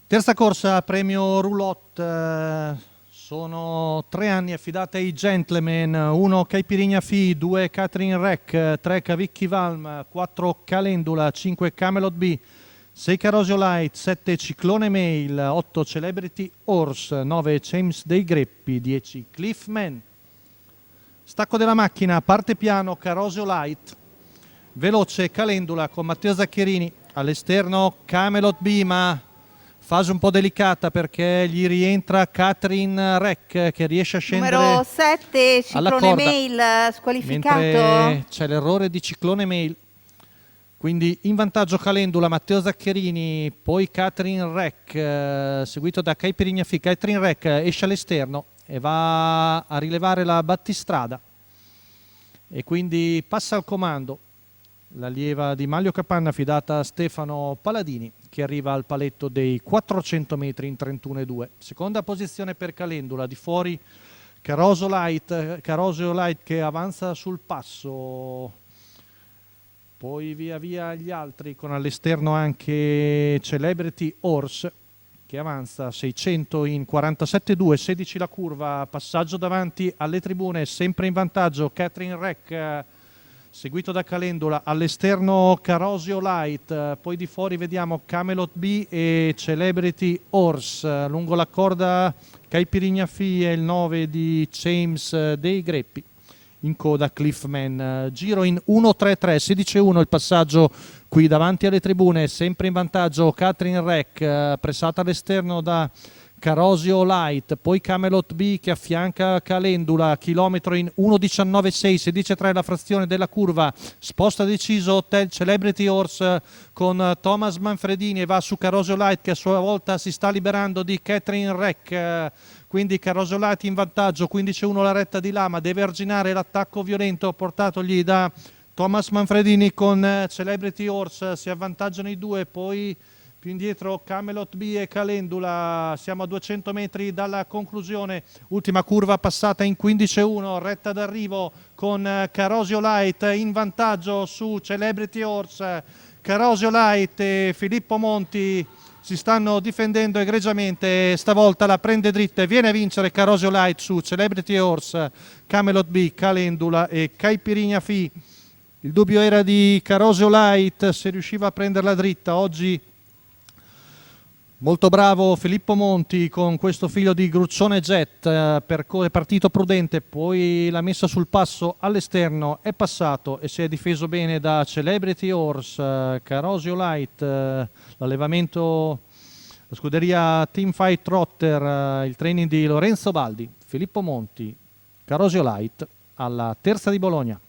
Terza corsa, premio Roulotte, sono 3 anni affidate ai Gentleman, 1 Caipirinha Fi, 2 Catherine Rec, 3 Cavicchi Valm, 4 Calendula, 5 Camelot B, 6 Carosio Light, 7 Ciclone Mail, 8 Celebrity Horse, 9 James dei Greppi, 10 Cliffman. Stacco della macchina, parte piano Carosio Light, veloce Calendula con Matteo Zaccherini, all'esterno Camelot B, ma fase un po' delicata perché gli rientra Catherine Rec che riesce a scendere Numero 7, alla Ciclone corda, Mail, squalificato. mentre c'è l'errore di Ciclone Mail, quindi in vantaggio Calendula, Matteo Zaccherini, poi Catherine Rec, seguito da Caipirinha Fi. Catherine Rec esce all'esterno e va a rilevare la battistrada e quindi passa al comando l'allieva di Maglio Capanna affidata a Stefano Paladini, che arriva al paletto dei 400 metri in 31,2. Seconda posizione per Calendula, di fuori Carosio Light che avanza sul passo, poi via via gli altri, con all'esterno anche Celebrity Horse che avanza 600 in 47,2, 16 la curva, passaggio davanti alle tribune, sempre in vantaggio Catherine Rec, seguito da Calendula, all'esterno Carosio Light, poi di fuori vediamo Camelot B e Celebrity Horse, lungo la corda Caipirinha Fi e il 9 di James dei Greppi, in coda Cliffman. Giro in 1-3-3, 16-1 il passaggio qui davanti alle tribune, sempre in vantaggio Catherine Rec, pressata all'esterno da Carosio Light, poi Camelot B che affianca Calendula, chilometro in 1.19.6, 16.3 la frazione della curva, sposta deciso Celebrity Horse con Thomas Manfredini e va su Carosio Light che a sua volta si sta liberando di Catherine Rec, quindi Carosio Light in vantaggio, 15-1 la retta di Lama, deve arginare l'attacco violento portatogli da Thomas Manfredini con Celebrity Horse, si avvantaggiano i due, poi più indietro Camelot B e Calendula, siamo a 200 metri dalla conclusione, ultima curva passata in 15-1, retta d'arrivo con Carosio Light in vantaggio su Celebrity Horse. Carosio Light e Filippo Monti si stanno difendendo egregiamente, stavolta la prende dritta e viene a vincere Carosio Light su Celebrity Horse, Camelot B, Calendula e Caipirinha Fi. Il dubbio era di Carosio Light se riusciva a prenderla dritta. Oggi molto bravo Filippo Monti con questo figlio di Gruccione Jet, è partito prudente, poi l'ha messa sul passo all'esterno, è passato e si è difeso bene da Celebrity Horse, Carosio Light, l'allevamento, la scuderia Teamfight Trotter, il training di Lorenzo Baldi, Filippo Monti, Carosio Light alla terza di Bologna.